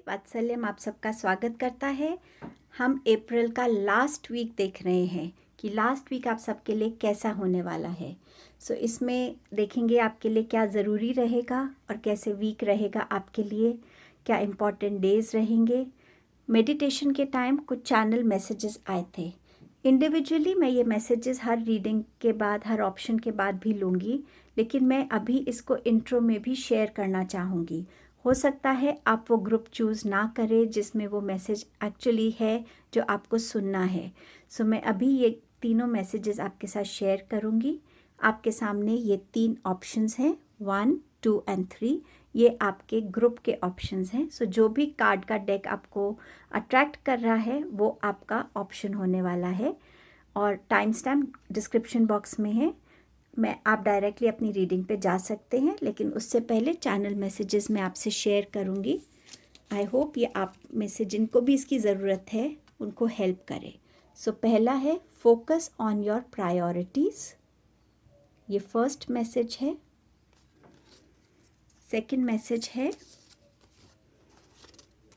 वात्सल्यम आप सबका स्वागत करता है। हम अप्रैल का लास्ट वीक देख रहे हैं कि लास्ट वीक आप सबके लिए कैसा होने वाला है। इसमें देखेंगे आपके लिए क्या ज़रूरी रहेगा और कैसे वीक रहेगा आपके लिए, क्या इम्पोर्टेंट डेज़ रहेंगे। मेडिटेशन के टाइम कुछ चैनल मैसेजेस आए थे। इंडिविजुअली मैं ये मैसेजेस हर रीडिंग के बाद, हर ऑप्शन के बाद भी लूँगी, लेकिन मैं अभी इसको इंट्रो में भी शेयर करना चाहूँगी। हो सकता है आप वो ग्रुप चूज़ ना करें जिसमें वो मैसेज एक्चुअली है जो आपको सुनना है। मैं अभी ये तीनों मैसेजेस आपके साथ शेयर करूँगी। आपके सामने ये 3 ऑप्शंस हैं, 1, 2 एंड 3। ये आपके ग्रुप के ऑप्शंस हैं। जो भी कार्ड का डेक आपको अट्रैक्ट कर रहा है वो आपका ऑप्शन होने वाला है और टाइम स्टैम्प डिस्क्रिप्शन बॉक्स में है। आप डायरेक्टली अपनी रीडिंग पे जा सकते हैं, लेकिन उससे पहले चैनल मैसेजेस मैं आपसे शेयर करूँगी। आई होप ये आप में से जिनको भी इसकी ज़रूरत है उनको हेल्प करे। पहला है फोकस ऑन योर प्रायोरिटीज़, ये फर्स्ट मैसेज है। सेकंड मैसेज है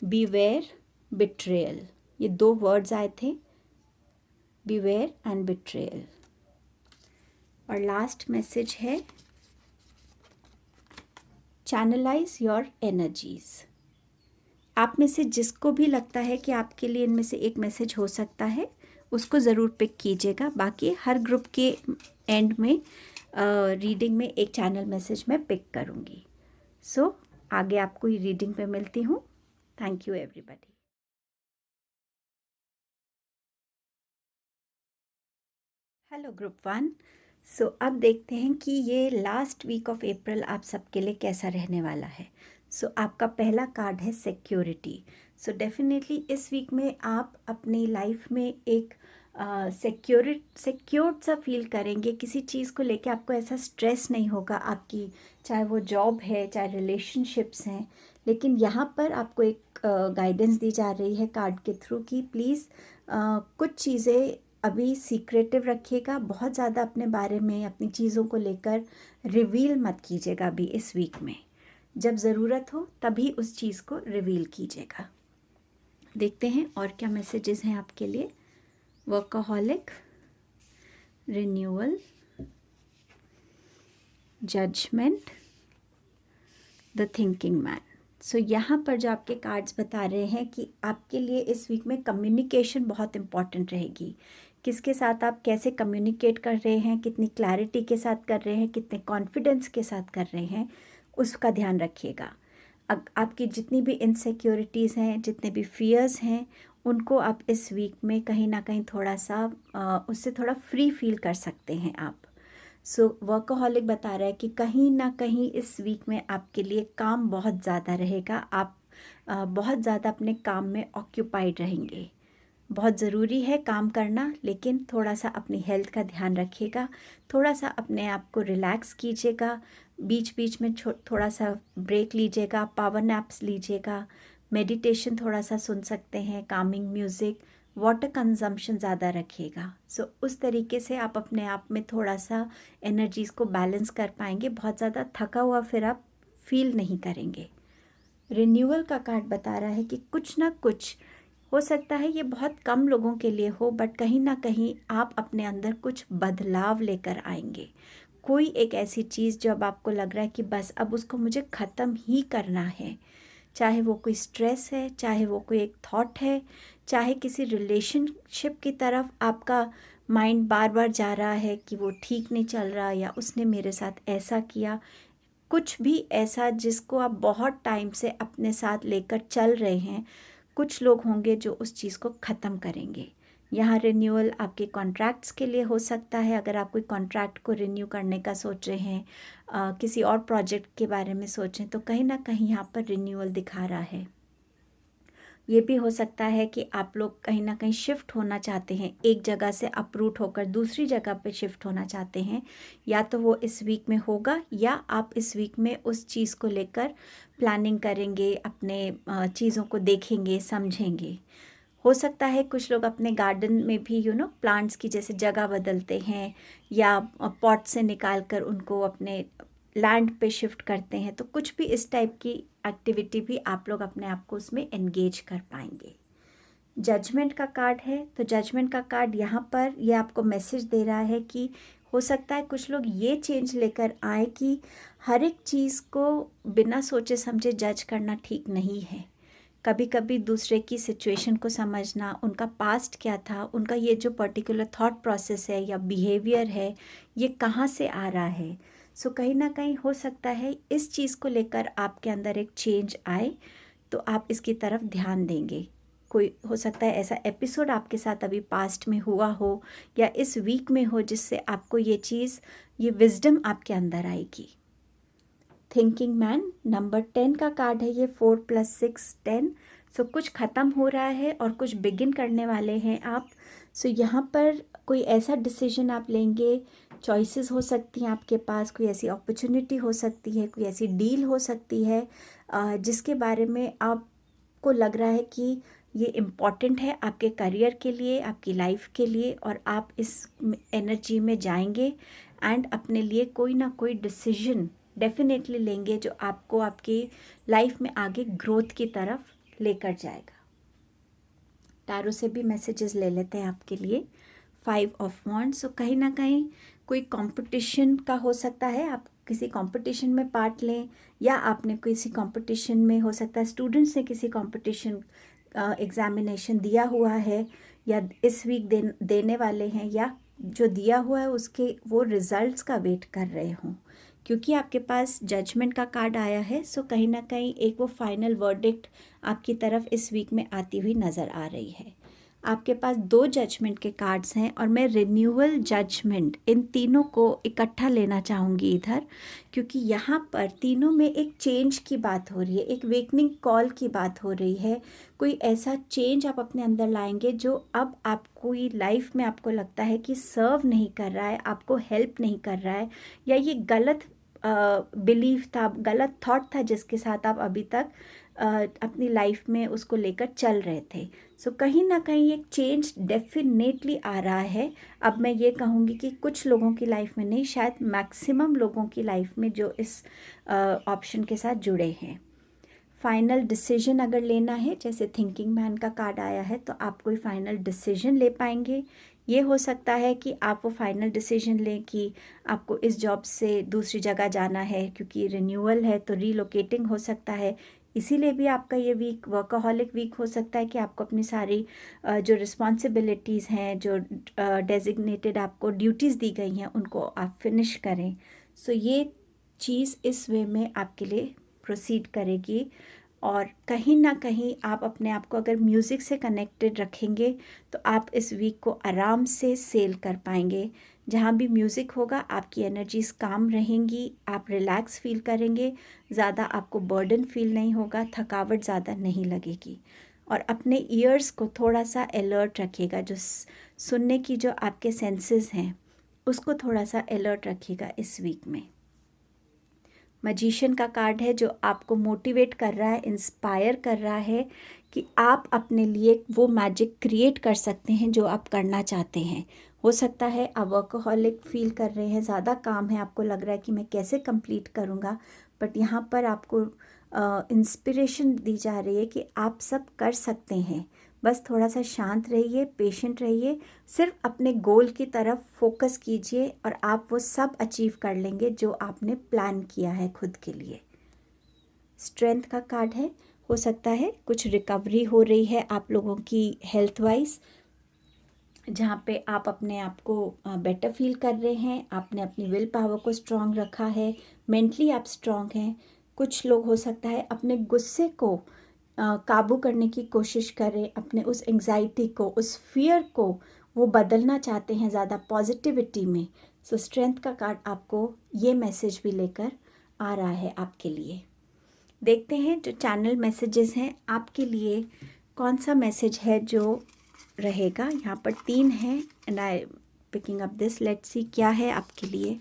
बीवेयर बिट्रेयल, ये 2 वर्ड्स आए थे, बीवेयर एंड बिट्रेयल। और लास्ट मैसेज है चैनलाइज योर एनर्जीज। आप में से जिसको भी लगता है कि आपके लिए इनमें से एक मैसेज हो सकता है उसको ज़रूर पिक कीजिएगा। बाकी हर ग्रुप के एंड में रीडिंग में एक चैनल मैसेज मैं पिक करूँगी। आगे आपको ये रीडिंग पे मिलती हूँ। Thank you everybody. Hello group 1। अब देखते हैं कि ये लास्ट वीक ऑफ अप्रैल आप सबके लिए कैसा रहने वाला है। आपका पहला कार्ड है सिक्योरिटी। डेफिनेटली इस वीक में आप अपनी लाइफ में एक सिक्योर्ड सा फील करेंगे। किसी चीज़ को लेके आपको ऐसा स्ट्रेस नहीं होगा आपकी, चाहे वो जॉब है चाहे रिलेशनशिप्स हैं। लेकिन यहाँ पर आपको एक गाइडेंस दी जा रही है कार्ड के थ्रू कि प्लीज़ कुछ चीज़ें अभी सीक्रेटिव रखिएगा। बहुत ज़्यादा अपने बारे में, अपनी चीज़ों को लेकर रिवील मत कीजिएगा अभी इस वीक में। जब ज़रूरत हो तभी उस चीज़ को रिवील कीजिएगा। देखते हैं और क्या मैसेजेस हैं आपके लिए। Workaholic, renewal, judgement, the thinking man. यहाँ पर जो आपके कार्ड्स बता रहे हैं कि आपके लिए इस वीक में कम्युनिकेशन बहुत इम्पॉर्टेंट रहेगी। किसके साथ आप कैसे कम्युनिकेट कर रहे हैं, कितनी क्लैरिटी के साथ कर रहे हैं, कितने कॉन्फिडेंस के साथ कर रहे हैं, उसका ध्यान रखिएगा। आपकी जितनी भी इनसिक्योरिटीज़ हैं, जितने भी फियर्स हैं, उनको आप इस वीक में कहीं ना कहीं थोड़ा सा उससे थोड़ा फ्री फील कर सकते हैं आप। वर्कaholic बता रहा है कि कहीं ना कहीं इस वीक में आपके लिए काम बहुत ज़्यादा रहेगा। आप बहुत ज़्यादा अपने काम में ऑक्यूपाइड रहेंगे। बहुत ज़रूरी है काम करना, लेकिन थोड़ा सा अपनी हेल्थ का ध्यान रखिएगा। थोड़ा सा अपने आप को रिलैक्स कीजिएगा। बीच बीच में थोड़ा सा ब्रेक लीजिएगा, पावर नैप्स लीजिएगा, मेडिटेशन थोड़ा सा सुन सकते हैं, कामिंग म्यूज़िक, वाटर कंजम्पशन ज़्यादा रखिएगा। उस तरीके से आप अपने आप में थोड़ा सा एनर्जीज़ को बैलेंस कर पाएंगे। बहुत ज़्यादा थका हुआ फिर आप फील नहीं करेंगे। रिन्यूअल का कार्ड बता रहा है कि कुछ ना कुछ हो सकता है, ये बहुत कम लोगों के लिए हो, बट कहीं ना कहीं आप अपने अंदर कुछ बदलाव लेकर आएंगे। कोई एक ऐसी चीज़ जो अब आपको लग रहा है कि बस अब उसको मुझे ख़त्म ही करना है। चाहे वो कोई स्ट्रेस है, चाहे वो कोई एक थॉट है, चाहे किसी रिलेशनशिप की तरफ आपका माइंड बार बार जा रहा है कि वो ठीक नहीं चल रहा या उसने मेरे साथ ऐसा किया। कुछ भी ऐसा जिसको आप बहुत टाइम से अपने साथ लेकर चल रहे हैं, कुछ लोग होंगे जो उस चीज़ को ख़त्म करेंगे। यहाँ रिन्यूअल आपके कॉन्ट्रैक्ट्स के लिए हो सकता है। अगर आप कोई कॉन्ट्रैक्ट को रिन्यू करने का सोच रहे हैं, किसी और प्रोजेक्ट के बारे में सोचें, तो कहीं ना कहीं यहाँ पर रिन्यूअल दिखा रहा है। ये भी हो सकता है कि आप लोग कहीं ना कहीं शिफ्ट होना चाहते हैं, एक जगह से अप्रूट होकर दूसरी जगह पे शिफ्ट होना चाहते हैं। या तो वो इस वीक में होगा या आप इस वीक में उस चीज़ को लेकर प्लानिंग करेंगे, अपने चीज़ों को देखेंगे, समझेंगे। हो सकता है कुछ लोग अपने गार्डन में भी प्लांट्स की जैसे जगह बदलते हैं या पॉट से निकाल कर उनको अपने लैंड पे शिफ्ट करते हैं। तो कुछ भी इस टाइप की एक्टिविटी भी आप लोग अपने आप को उसमें एंगेज कर पाएंगे। जजमेंट का कार्ड है, तो जजमेंट का कार्ड यहाँ पर ये आपको मैसेज दे रहा है कि हो सकता है कुछ लोग ये चेंज लेकर आए कि हर एक चीज़ को बिना सोचे समझे जज करना ठीक नहीं है। कभी कभी दूसरे की सिचुएशन को समझना, उनका पास्ट क्या था, उनका ये जो पर्टिकुलर थॉट प्रोसेस है या बिहेवियर है, ये कहाँ से आ रहा है। सो कहीं ना कहीं हो सकता है इस चीज़ को लेकर आपके अंदर एक चेंज आए, तो आप इसकी तरफ ध्यान देंगे। कोई हो सकता है ऐसा एपिसोड आपके साथ अभी पास्ट में हुआ हो या इस वीक में हो, जिससे आपको ये चीज़, ये विजडम आपके अंदर आएगी। थिंकिंग मैन नंबर 10 का कार्ड है ये, 4 + 6 10। सो कुछ ख़त्म हो रहा है और कुछ बिगिन करने वाले हैं आप। सो यहाँ पर कोई ऐसा डिसीजन आप लेंगे, चॉइसेस हो सकती हैं आपके पास, कोई ऐसी अपॉर्चुनिटी हो सकती है, कोई ऐसी डील हो सकती है जिसके बारे में आपको लग रहा है कि ये इम्पॉर्टेंट है आपके करियर के लिए, आपकी लाइफ के लिए, और आप इस एनर्जी में जाएंगे एंड अपने लिए कोई ना कोई डिसीजन डेफिनेटली लेंगे जो आपको आपकी लाइफ में आगे ग्रोथ की तरफ लेकर जाएगा। टैरो से भी मैसेजेस ले लेते हैं आपके लिए। 5 ऑफ वॉन्ड्स। सो कहीं ना कहीं कोई कंपटीशन का हो सकता है, आप किसी कंपटीशन में पार्ट लें, या आपने किसी कंपटीशन में, हो सकता है स्टूडेंट्स ने किसी कंपटीशन एग्जामिनेशन दिया हुआ है या इस वीक देने वाले हैं, या जो दिया हुआ है उसके वो रिजल्ट्स का वेट कर रहे हों। क्योंकि आपके पास जजमेंट का कार्ड आया है, सो कहीं ना कहीं एक वो फाइनल वर्डिक्ट आपकी तरफ इस वीक में आती हुई नज़र आ रही है। आपके पास 2 जजमेंट के कार्ड्स हैं और मैं रिन्यूअल, जजमेंट, इन तीनों को इकट्ठा लेना चाहूँगी इधर, क्योंकि यहाँ पर तीनों में एक चेंज की बात हो रही है, एक वेकनिंग कॉल की बात हो रही है। कोई ऐसा चेंज आप अपने अंदर लाएंगे जो अब आपको लाइफ में आपको लगता है कि सर्व नहीं कर रहा है, आपको हेल्प नहीं कर रहा है, या ये गलत बिलीफ था, गलत थॉट था जिसके साथ आप अभी तक अपनी लाइफ में उसको लेकर चल रहे थे। सो कहीं ना कहीं एक चेंज डेफिनेटली आ रहा है। अब मैं ये कहूँगी कि कुछ लोगों की लाइफ में नहीं, शायद मैक्सिमम लोगों की लाइफ में जो इस ऑप्शन के साथ जुड़े हैं। फाइनल डिसीजन अगर लेना है, जैसे थिंकिंग मैन का कार्ड आया है, तो आप कोई फाइनल डिसीजन ले पाएंगे। ये हो सकता है कि आप वो फाइनल डिसीजन लें कि आपको इस जॉब से दूसरी जगह जाना है, क्योंकि रिन्यूअल है तो रीलोकेटिंग हो सकता है। इसीलिए भी आपका ये वीक वर्कaholic वीक हो सकता है कि आपको अपनी सारी जो रिस्पॉन्सिबिलिटीज़ हैं, जो डेजिग्नेटेड आपको ड्यूटीज़ दी गई हैं, उनको आप फिनिश करें। सो ये चीज़ इस वे में आपके लिए प्रोसीड करेगी। और कहीं ना कहीं आप अपने आप को अगर म्यूज़िक से कनेक्टेड रखेंगे तो आप इस वीक को आराम से सेल कर पाएंगे। जहाँ भी म्यूज़िक होगा आपकी एनर्जीज काम रहेंगी, आप रिलैक्स फील करेंगे, ज़्यादा आपको बर्डन फील नहीं होगा, थकावट ज़्यादा नहीं लगेगी। और अपने ईयर्स को थोड़ा सा अलर्ट रखिएगा, जो सुनने की जो आपके सेंसेस हैं उसको थोड़ा सा अलर्ट रखिएगा इस वीक में। मैजिशियन का कार्ड है जो आपको मोटिवेट कर रहा है, इंस्पायर कर रहा है कि आप अपने लिए वो मैजिक क्रिएट कर सकते हैं जो आप करना चाहते हैं। हो सकता है आप वर्कaholic फील कर रहे हैं, ज़्यादा काम है, आपको लग रहा है कि मैं कैसे कंप्लीट करूँगा, बट यहाँ पर आपको इंस्पिरेशन दी जा रही है कि आप सब कर सकते हैं। बस थोड़ा सा शांत रहिए, पेशेंट रहिए, सिर्फ अपने गोल की तरफ फोकस कीजिए और आप वो सब अचीव कर लेंगे जो आपने प्लान किया है खुद के लिए। स्ट्रेंथ का कार्ड है, हो सकता है कुछ रिकवरी हो रही है आप लोगों की हेल्थ वाइज, जहाँ पे आप अपने आप को बेटर फील कर रहे हैं, आपने अपनी विल पावर को स्ट्रॉन्ग रखा है, मेंटली आप स्ट्रॉन्ग हैं। कुछ लोग हो सकता है अपने गुस्से को काबू करने की कोशिश करें, अपने उस एंग्जाइटी को, उस फियर को वो बदलना चाहते हैं ज़्यादा पॉजिटिविटी में। सो स्ट्रेंथ का कार्ड आपको ये मैसेज भी लेकर आ रहा है आपके लिए। देखते हैं जो चैनल मैसेजेस हैं आपके लिए, कौन सा मैसेज है जो रहेगा। यहाँ पर 3 हैं and I picking up this, let's see क्या है आपके लिए।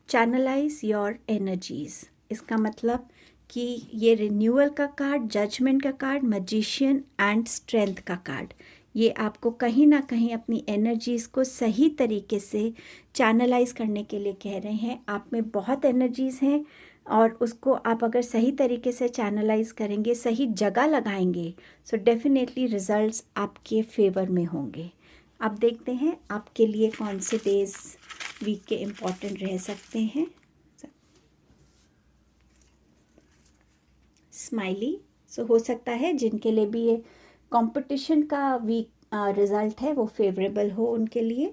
चैनलाइज योर एनर्जीज, इसका मतलब कि ये रिन्यूअल का कार्ड, जजमेंट का कार्ड, मैजिशियन एंड स्ट्रेंथ का कार्ड, ये आपको कहीं ना कहीं अपनी एनर्जीज़ को सही तरीके से चैनलाइज करने के लिए कह रहे हैं। आप में बहुत एनर्जीज़ हैं, और उसको आप अगर सही तरीके से चैनलाइज करेंगे, सही जगह लगाएंगे, सो डेफिनेटली रिजल्ट्स आपके फेवर में होंगे। अब देखते हैं आपके लिए कौन से डेज वीक के इम्पॉर्टेंट रह सकते हैं। स्माइली, सो हो सकता है जिनके लिए भी ये कंपटीशन का वीक रिज़ल्ट है वो फेवरेबल हो उनके लिए।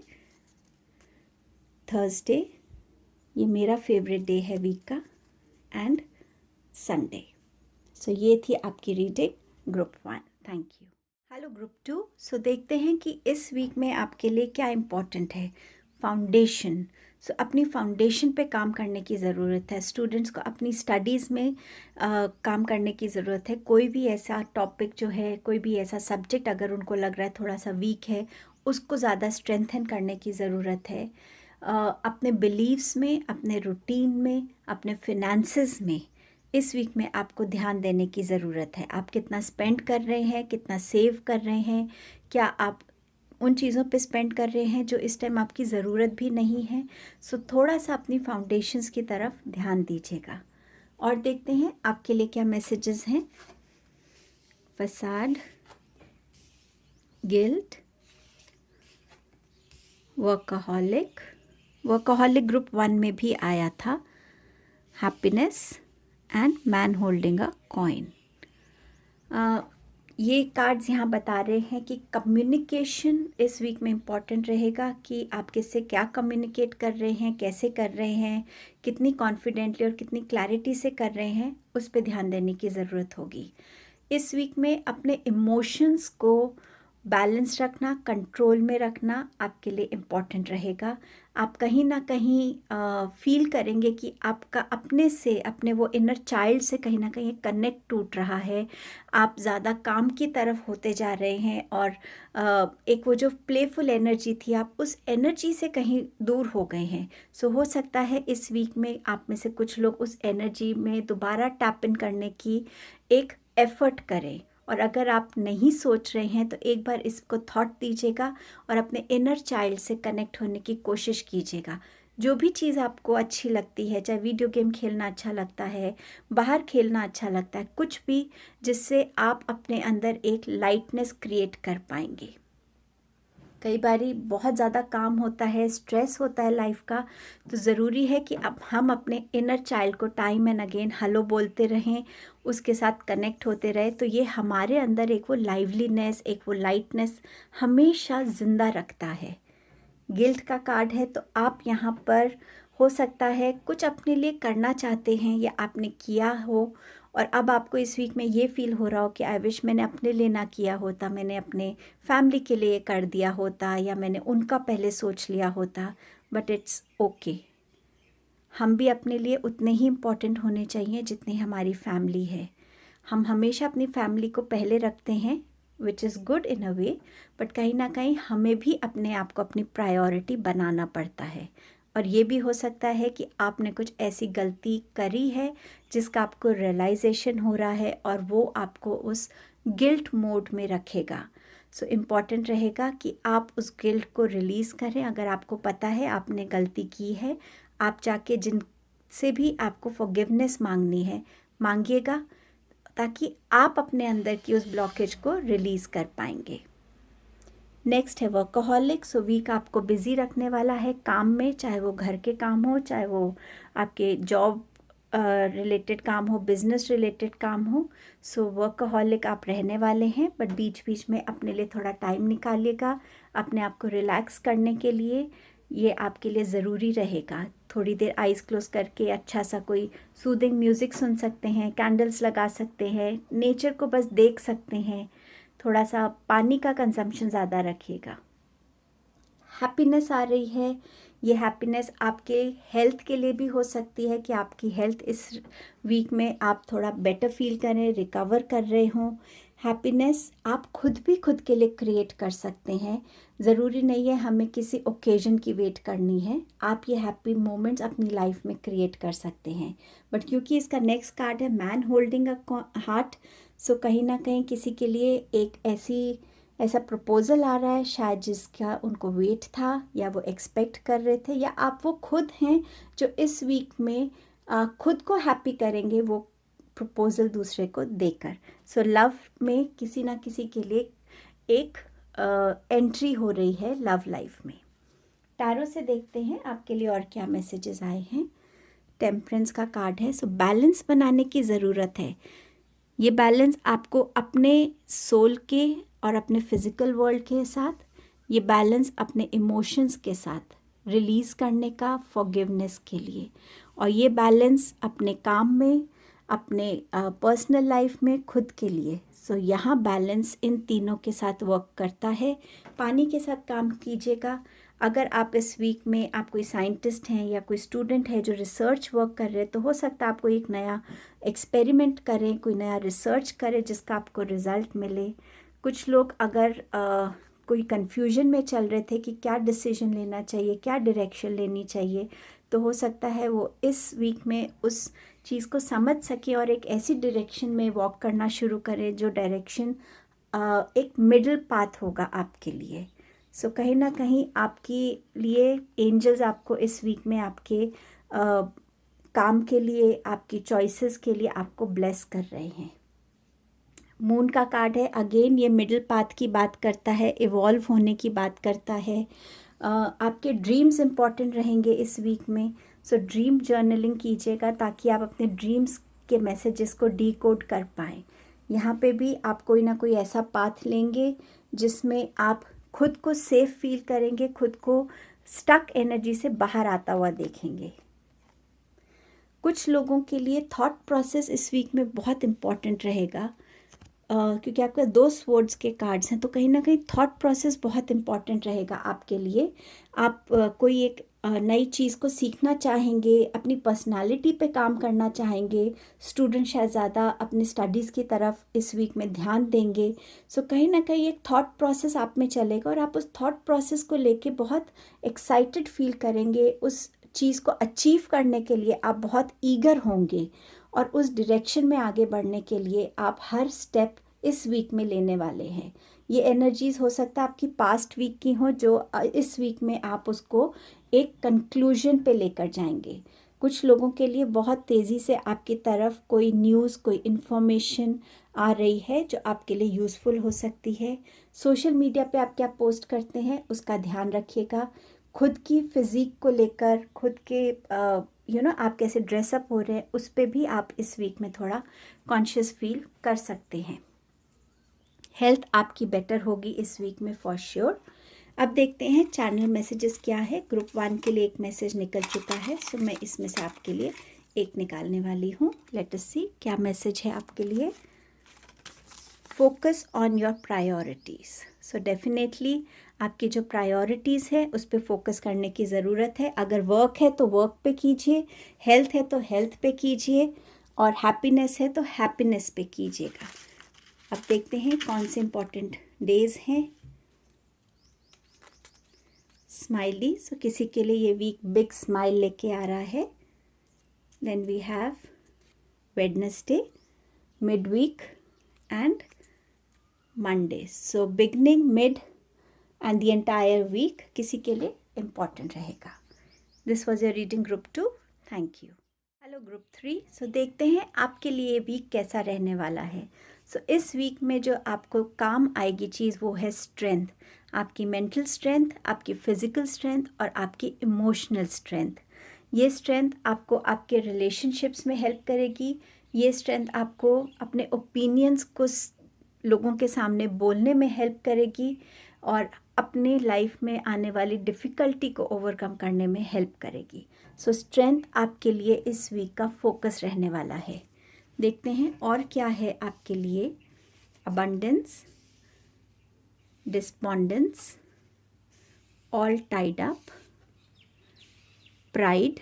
थर्सडे, ये मेरा फेवरेट डे है वीक का, एंड संडे। सो ये थी आपकी reading group 1। Thank you. Hello group 2। सो देखते हैं कि इस वीक में आपके लिए क्या इम्पोर्टेंट है। फाउंडेशन, सो अपनी फाउंडेशन पे काम करने की ज़रूरत है। स्टूडेंट्स को अपनी स्टडीज़ में काम करने की ज़रूरत है। कोई भी ऐसा टॉपिक जो है, कोई भी ऐसा सब्जेक्ट अगर उनको लग रहा है थोड़ा सा वीक है, उसको ज़्यादा स्ट्रेंथन करने की ज़रूरत है। अपने बिलीव्स में, अपने रूटीन में, अपने फिनेंसेस में इस वीक में आपको ध्यान देने की ज़रूरत है। आप कितना स्पेंड कर रहे हैं, कितना सेव कर रहे हैं, क्या आप उन चीज़ों पे स्पेंड कर रहे हैं जो इस टाइम आपकी ज़रूरत भी नहीं है। सो थोड़ा सा अपनी फाउंडेशंस की तरफ ध्यान दीजिएगा। और देखते हैं आपके लिए क्या मैसेजेस हैं। Facade, guilt, workaholic, workaholic group 1 में भी आया था। Happiness and man holding a coin. ये कार्ड्स यहाँ बता रहे हैं कि कम्युनिकेशन इस वीक में इम्पॉर्टेंट रहेगा, कि आप किससे क्या कम्युनिकेट कर रहे हैं, कैसे कर रहे हैं, कितनी कॉन्फिडेंटली और कितनी क्लैरिटी से कर रहे हैं, उस पर ध्यान देने की ज़रूरत होगी। इस वीक में अपने इमोशंस को बैलेंस रखना, कंट्रोल में रखना आपके लिए इम्पॉर्टेंट रहेगा। आप कहीं ना कहीं फील करेंगे कि आपका अपने से, अपने वो इनर चाइल्ड से कहीं ना कहीं कनेक्ट टूट रहा है। आप ज़्यादा काम की तरफ होते जा रहे हैं, और एक वो जो प्लेफुल एनर्जी थी, आप उस एनर्जी से कहीं दूर हो गए हैं। सो हो सकता है इस वीक में आप में से कुछ लोग उस एनर्जी में दोबारा टैप इन करने की एक एफर्ट करें। और अगर आप नहीं सोच रहे हैं तो एक बार इसको थॉट दीजिएगा और अपने इनर चाइल्ड से कनेक्ट होने की कोशिश कीजिएगा। जो भी चीज़ आपको अच्छी लगती है, चाहे वीडियो गेम खेलना अच्छा लगता है, बाहर खेलना अच्छा लगता है, कुछ भी जिससे आप अपने अंदर एक लाइटनेस क्रिएट कर पाएंगे। कई बारी बहुत ज़्यादा काम होता है, स्ट्रेस होता है लाइफ का, तो ज़रूरी है कि अब हम अपने इनर चाइल्ड को टाइम एंड अगेन हेलो बोलते रहें, उसके साथ कनेक्ट होते रहे, तो ये हमारे अंदर एक वो लाइवलीनेस, एक वो लाइटनेस हमेशा ज़िंदा रखता है। गिल्ट का कार्ड है, तो आप यहाँ पर हो सकता है कुछ अपने लिए करना चाहते हैं या आपने किया हो, और अब आपको इस वीक में ये फील हो रहा हो कि आई विश मैंने अपने लिए ना किया होता, मैंने अपने फैमिली के लिए कर दिया होता, या मैंने उनका पहले सोच लिया होता। But it's okay. हम भी अपने लिए उतने ही इम्पोर्टेंट होने चाहिए जितनी हमारी फैमिली है। हम हमेशा अपनी फैमिली को पहले रखते हैं, which is good in a way, but कहीं ना कहीं हमें भी अपने आप को अपनी प्रायोरिटी बनाना पड़ता है। और ये भी हो सकता है कि आपने कुछ ऐसी गलती करी है जिसका आपको रियलाइजेशन हो रहा है, और वो आपको उस गिल्ट मोड में रखेगा। सो इम्पॉर्टेंट रहेगा कि आप उस गिल्ट को रिलीज़ करें। अगर आपको पता है आपने गलती की है, आप जाके जिनसे भी आपको फॉरगिवनेस मांगनी है मांगिएगा, ताकि आप अपने अंदर की उस ब्लॉकेज को रिलीज़ कर पाएंगे। नेक्स्ट है वर्कaholic। सो वीक आपको बिज़ी रखने वाला है काम में, चाहे वो घर के काम हो, चाहे वो आपके जॉब रिलेटेड काम हो, बिजनेस रिलेटेड काम हो। सो वर्कaholic आप रहने वाले हैं, बट बीच बीच में अपने लिए थोड़ा टाइम निकालिएगा अपने आप को रिलैक्स करने के लिए। ये आपके लिए ज़रूरी रहेगा। थोड़ी देर आइज़ क्लोज करके अच्छा सा कोई सूदिंग म्यूज़िक सुन सकते हैं, कैंडल्स लगा सकते हैं, नेचर को बस देख सकते हैं। थोड़ा सा पानी का कंजम्पशन ज़्यादा रखिएगा। हैप्पीनेस आ रही है। ये हैप्पीनेस आपके हेल्थ के लिए भी हो सकती है कि आपकी हेल्थ इस वीक में आप थोड़ा बेटर फील करें, रिकवर कर रहे हों। हैप्पीनेस आप खुद भी खुद के लिए क्रिएट कर सकते हैं। ज़रूरी नहीं है हमें किसी ओकेजन की वेट करनी है। आप ये हैप्पी मोमेंट्स अपनी लाइफ में क्रिएट कर सकते हैं। बट क्योंकि इसका नेक्स्ट कार्ड है मैन होल्डिंग अ हार्ट, सो कहीं ना कहीं किसी के लिए एक ऐसा प्रपोज़ल आ रहा है शायद जिसका उनको वेट था, या वो एक्सपेक्ट कर रहे थे, या आप वो खुद हैं जो इस वीक में खुद को हैप्पी करेंगे वो प्रपोजल दूसरे को देकर। सो लव में किसी ना किसी के लिए एक एंट्री हो रही है लव लाइफ में। टैरो से देखते हैं आपके लिए और क्या मैसेजेस आए हैं। टेम्परेंस का कार्ड है। सो बैलेंस बनाने की ज़रूरत है। ये बैलेंस आपको अपने सोल के और अपने फिज़िकल वर्ल्ड के साथ, ये बैलेंस अपने इमोशंस के साथ रिलीज़ करने का, फॉरगिवनेस के लिए, और ये बैलेंस अपने काम में, अपने पर्सनल लाइफ में, खुद के लिए। सो यहाँ बैलेंस इन तीनों के साथ वर्क करता है। पानी के साथ काम कीजिएगा। अगर आप इस वीक में, आप कोई साइंटिस्ट हैं या कोई स्टूडेंट है जो रिसर्च वर्क कर रहे हैं, तो हो सकता है आपको एक नया एक्सपेरिमेंट करें, कोई नया रिसर्च करें जिसका आपको रिज़ल्ट मिले। कुछ लोग अगर कोई कन्फ्यूजन में चल रहे थे कि क्या डिसीजन लेना चाहिए, क्या डायरेक्शन लेनी चाहिए, तो हो सकता है वो इस वीक में उस चीज़ को समझ सके और एक ऐसी डायरेक्शन में वॉक करना शुरू करें जो डायरेक्शन एक मिडिल पाथ होगा आपके लिए। सो कहीं ना कहीं आपके लिए एंजल्स आपको इस वीक में आपके काम के लिए, आपकी चॉइसेस के लिए आपको ब्लेस कर रहे हैं। मून का कार्ड है। अगेन ये मिडिल पाथ की बात करता है, इवॉल्व होने की बात करता है। आपके ड्रीम्स इम्पॉर्टेंट रहेंगे इस वीक में। सो ड्रीम जर्नलिंग कीजिएगा ताकि आप अपने ड्रीम्स के मैसेजेस को डीकोड कर पाएँ। यहाँ पे भी आप कोई ना कोई ऐसा पाथ लेंगे जिसमें आप खुद को सेफ फील करेंगे, खुद को स्टक एनर्जी से बाहर आता हुआ देखेंगे। कुछ लोगों के लिए थॉट प्रोसेस इस वीक में बहुत इम्पॉर्टेंट रहेगा, क्योंकि आपका 2 स्वर्ड्स के कार्ड्स हैं, तो कहीं ना कहीं थॉट प्रोसेस बहुत इम्पॉर्टेंट रहेगा आपके लिए। आप कोई एक नई चीज़ को सीखना चाहेंगे, अपनी पर्सनालिटी पे काम करना चाहेंगे। स्टूडेंट शायद ज़्यादा अपनी स्टडीज़ की तरफ इस वीक में ध्यान देंगे। सो कहीं ना कहीं एक थॉट प्रोसेस आप में चलेगा और आप उस थॉट प्रोसेस को लेके बहुत एक्साइटेड फील करेंगे। उस चीज़ को अचीव करने के लिए आप बहुत ईगर होंगे और उस डायरेक्शन में आगे बढ़ने के लिए आप हर स्टेप इस वीक में लेने वाले हैं। ये एनर्जीज़ हो सकता है आपकी पास्ट वीक की हो, जो इस वीक में आप उसको एक कंक्लूजन पे लेकर जाएंगे। कुछ लोगों के लिए बहुत तेज़ी से आपकी तरफ कोई न्यूज़, कोई इन्फॉर्मेशन आ रही है जो आपके लिए यूज़फुल हो सकती है। सोशल मीडिया पे आप क्या पोस्ट करते हैं उसका ध्यान रखिएगा। खुद की फिज़िक को लेकर, खुद के आप कैसे ड्रेसअप हो रहे हैं, उस पे भी आप इस वीक में थोड़ा कॉन्शियस फील कर सकते हैं। हेल्थ आपकी बेटर होगी इस वीक में फॉर श्योर। अब देखते हैं चैनल मैसेजेस क्या है। ग्रुप 1 के लिए एक मैसेज निकल चुका है, सो मैं इसमें से आपके लिए एक निकालने वाली हूँ। लेट अस सी क्या मैसेज है आपके लिए। Focus on your priorities. So definitely आपकी जो प्रायोरिटीज़ है उस पर फोकस करने की ज़रूरत है। अगर वर्क है तो वर्क पे कीजिए, हेल्थ है तो हेल्थ पे कीजिए, और हैप्पीनेस है तो हैप्पीनेस पे कीजिएगा। अब देखते हैं कौन से इम्पोर्टेंट डेज हैं। स्माइली, सो किसी के लिए ये वीक बिग स्माइल लेके आ रहा है। Then we have Wednesday, mid week and Monday. So beginning, mid and the entire week किसी के लिए इम्पॉर्टेंट रहेगा। This was your reading group 2। Thank you. Hello group 3। So देखते हैं आपके लिए वीक कैसा रहने वाला है। सो इस वीक में जो आपको काम आएगी चीज़ वो है स्ट्रेंथ। आपकी मेंटल स्ट्रेंथ, आपकी फिज़िकल स्ट्रेंथ और आपकी इमोशनल स्ट्रेंथ। ये स्ट्रेंथ आपको आपके रिलेशनशिप्स में हेल्प करेगी। ये स्ट्रेंथ आपको अपने ओपिनियंस को लोगों के सामने बोलने में हेल्प करेगी और अपने लाइफ में आने वाली डिफ़िकल्टी को ओवरकम करने में हेल्प करेगी। सो स्ट्रेंथ आपके लिए इस वीक का फोकस रहने वाला है। देखते हैं और क्या है आपके लिए। Abundance, despondence, all tied up, pride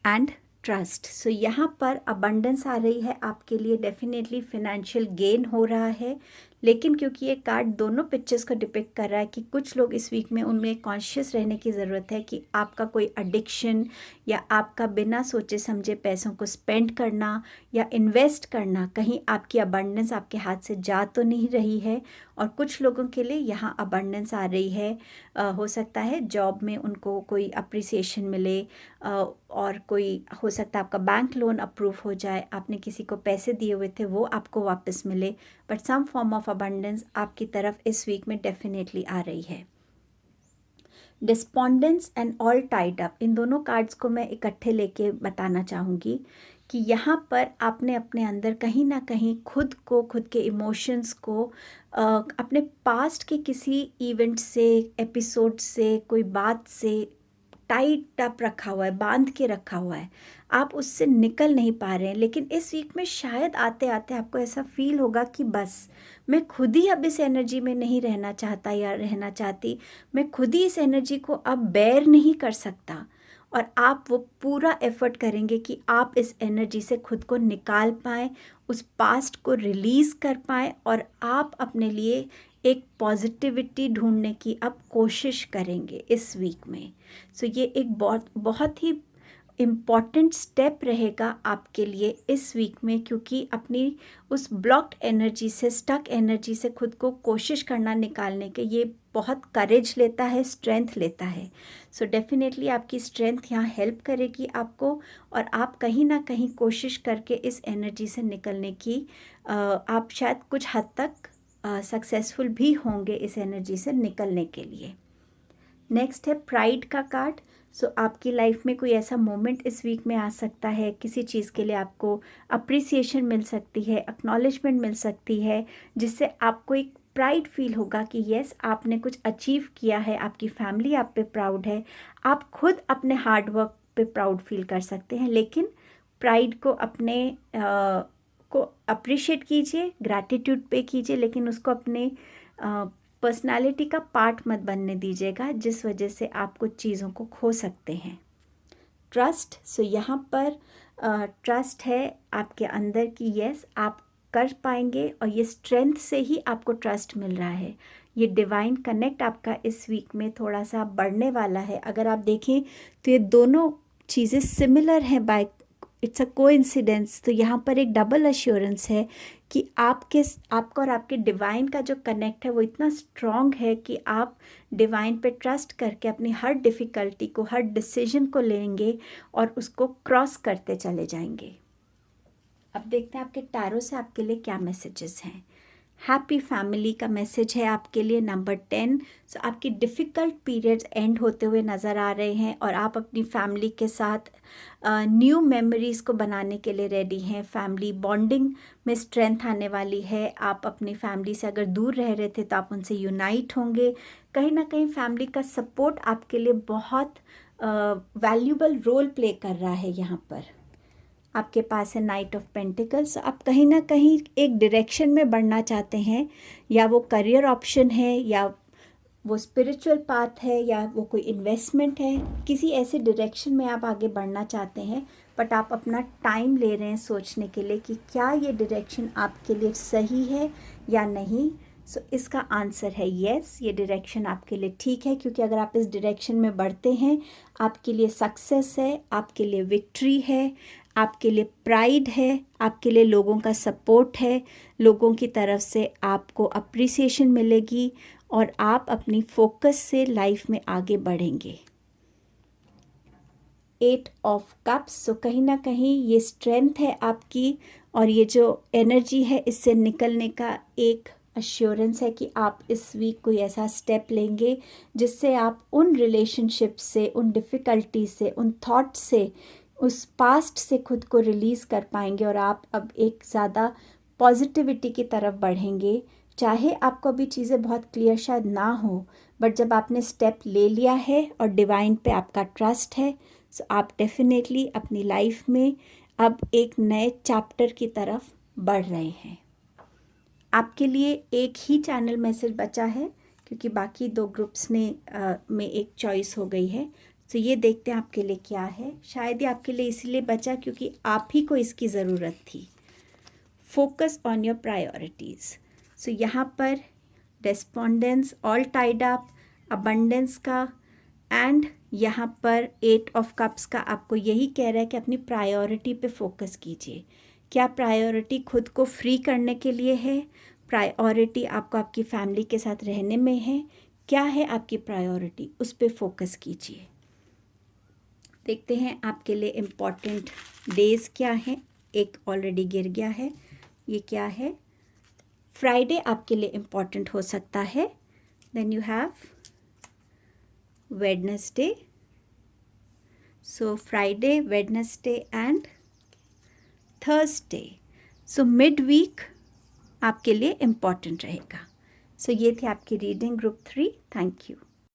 and trust. So यहाँ पर अबंडेंस आ रही है आपके लिए। डेफिनेटली फिनेंशियल गेन हो रहा है, लेकिन क्योंकि ये कार्ड दोनों पिक्चर्स को डिपिक्ट कर रहा है कि कुछ लोग इस वीक में उनमें कॉन्शियस रहने की ज़रूरत है कि आपका कोई एडिक्शन या आपका बिना सोचे समझे पैसों को स्पेंड करना या इन्वेस्ट करना, कहीं आपकी अबंडेंस आपके हाथ से जा तो नहीं रही है। और कुछ लोगों के लिए यहाँ अबंडेंस आ रही है। हो सकता है जॉब में उनको कोई अप्रिसिएशन मिले, और कोई हो सकता है आपका बैंक लोन अप्रूव हो जाए, आपने किसी को पैसे दिए हुए थे वो आपको वापस मिले, but some form of abundance आपकी तरफ इस वीक में डेफिनेटली आ रही है। Despondence and all tied up, इन दोनों कार्ड्स को मैं इकट्ठे लेके बताना चाहूँगी कि यहाँ पर आपने अपने अंदर कहीं ना कहीं खुद के इमोशंस को अपने पास्ट के किसी इवेंट से, एपिसोड से, कोई बात से टाइट अप रखा हुआ है, बांध के रखा हुआ है, आप उससे निकल नहीं पा रहे हैं। लेकिन इस वीक में शायद आते आते आपको ऐसा फील होगा कि बस मैं खुद ही अब इस एनर्जी में नहीं रहना चाहता या रहना चाहती, मैं खुद ही इस एनर्जी को अब बेयर नहीं कर सकता। और आप वो पूरा एफर्ट करेंगे कि आप इस एनर्जी से खुद को निकाल पाएँ, उस पास्ट को रिलीज़ कर पाएँ और आप अपने लिए एक पॉजिटिविटी ढूंढने की अब कोशिश करेंगे इस वीक में। सो ये एक बहुत ही इम्पॉर्टेंट स्टेप रहेगा आपके लिए इस वीक में, क्योंकि अपनी उस ब्लॉक्ड एनर्जी से, स्टक एनर्जी से खुद को कोशिश करना निकालने के, ये बहुत करेज लेता है, स्ट्रेंथ लेता है। सो डेफिनेटली आपकी स्ट्रेंथ यहाँ हेल्प करेगी आपको, और आप कहीं ना कहीं कोशिश करके इस एनर्जी से निकलने की आप शायद कुछ हद तक सक्सेसफुल भी होंगे इस एनर्जी से निकलने के लिए। नेक्स्ट है प्राइड का कार्ड। सो आपकी लाइफ में कोई ऐसा मोमेंट इस वीक में आ सकता है, किसी चीज़ के लिए आपको अप्रिसिएशन मिल सकती है, एक्नॉलेजमेंट मिल सकती है, जिससे आपको एक प्राइड फील होगा कि यस आपने कुछ अचीव किया है, आपकी फैमिली आप पे प्राउड है, आप खुद अपने हार्ड वर्क पे प्राउड फील कर सकते हैं। लेकिन प्राइड को अपने को अप्रिशिएट कीजिए, ग्रैटिट्यूड पे कीजिए, लेकिन उसको अपने पर्सनालिटी का पार्ट मत बनने दीजिएगा, जिस वजह से आप कुछ चीज़ों को खो सकते हैं। ट्रस्ट, सो यहाँ पर ट्रस्ट है आपके अंदर कि यस आप कर पाएंगे, और ये स्ट्रेंथ से ही आपको ट्रस्ट मिल रहा है। ये डिवाइन कनेक्ट आपका इस वीक में थोड़ा सा बढ़ने वाला है। अगर आप देखें तो ये दोनों चीज़ें सिमिलर हैं, बाय इट्स अ कोइंसिडेंस। तो यहाँ पर एक डबल अश्योरेंस है कि आपका और आपके डिवाइन का जो कनेक्ट है वो इतना स्ट्रॉन्ग है कि आप डिवाइन पे ट्रस्ट करके अपनी हर डिफ़िकल्टी को, हर डिसीजन को लेंगे और उसको क्रॉस करते चले जाएंगे। अब देखते हैं आपके टैरो से आपके लिए क्या मैसेजेस हैं। हैप्पी फैमिली का मैसेज है आपके लिए, नंबर 10। सो आपकी डिफ़िकल्ट पीरियड्स एंड होते हुए नज़र आ रहे हैं और आप अपनी फैमिली के साथ न्यू मेमोरीज़ को बनाने के लिए रेडी हैं। फैमिली बॉन्डिंग में स्ट्रेंथ आने वाली है। आप अपनी फैमिली से अगर दूर रह रहे थे तो आप उनसे यूनाइट होंगे। कहीं ना कहीं फैमिली का सपोर्ट आपके लिए बहुत वैल्यूबल रोल प्ले कर रहा है। यहाँ पर आपके पास है नाइट ऑफ पेंटिकल्स। आप कहीं ना कहीं एक डायरेक्शन में बढ़ना चाहते हैं, या वो करियर ऑप्शन है, या वो स्पिरिचुअल पाथ है, या वो कोई इन्वेस्टमेंट है। किसी ऐसे डायरेक्शन में आप आगे बढ़ना चाहते हैं, बट आप अपना टाइम ले रहे हैं सोचने के लिए कि क्या ये डायरेक्शन आपके लिए सही है या नहीं। सो इसका आंसर है येस, ये डायरेक्शन आपके लिए ठीक है, क्योंकि अगर आप इस डायरेक्शन में बढ़ते हैं आपके लिए सक्सेस है, आपके लिए विक्ट्री है, आपके लिए प्राइड है, आपके लिए लोगों का सपोर्ट है, लोगों की तरफ से आपको अप्रिसिएशन मिलेगी और आप अपनी फोकस से लाइफ में आगे बढ़ेंगे। 8 ऑफ कप्स, सो कहीं ना कहीं ये स्ट्रेंथ है आपकी, और ये जो एनर्जी है इससे निकलने का एक अश्योरेंस है कि आप इस वीक कोई ऐसा स्टेप लेंगे जिससे आप उन रिलेशनशिप से, उन डिफ़िकल्टी से, उन थॉट से, उस पास्ट से खुद को रिलीज़ कर पाएंगे और आप अब एक ज़्यादा पॉजिटिविटी की तरफ बढ़ेंगे। चाहे आपको अभी चीज़ें बहुत क्लियर शायद ना हो, बट जब आपने स्टेप ले लिया है और डिवाइन पे आपका ट्रस्ट है, सो आप डेफिनेटली अपनी लाइफ में अब एक नए चैप्टर की तरफ बढ़ रहे हैं। आपके लिए एक ही चैनल मैसेज बचा है, क्योंकि बाकी 2 ग्रुप्स में एक चॉइस हो गई है। तो ये देखते हैं आपके लिए क्या है। शायद ये आपके लिए इसीलिए बचा क्योंकि आप ही को इसकी ज़रूरत थी। Focus on your priorities. So यहाँ पर respondence all tied up, abundance का, एंड यहाँ पर 8 ऑफ कप्स का आपको यही कह रहा है कि अपनी प्रायोरिटी पे फोकस कीजिए। क्या प्रायोरिटी खुद को फ्री करने के लिए है? प्रायोरिटी आपको आपकी फैमिली के साथ रहने में है? क्या है आपकी प्रायोरिटी, उस पे फोकस कीजिए। देखते हैं आपके लिए इम्पॉर्टेंट डेज क्या हैं। एक ऑलरेडी गिर गया है, ये क्या है? फ्राइडे आपके लिए इम्पॉर्टेंट हो सकता है। Then you have Wednesday. So Friday, Wednesday and Thursday. So mid week आपके लिए इम्पॉर्टेंट रहेगा। सो ये थी आपकी रीडिंग ग्रुप 3। Thank you.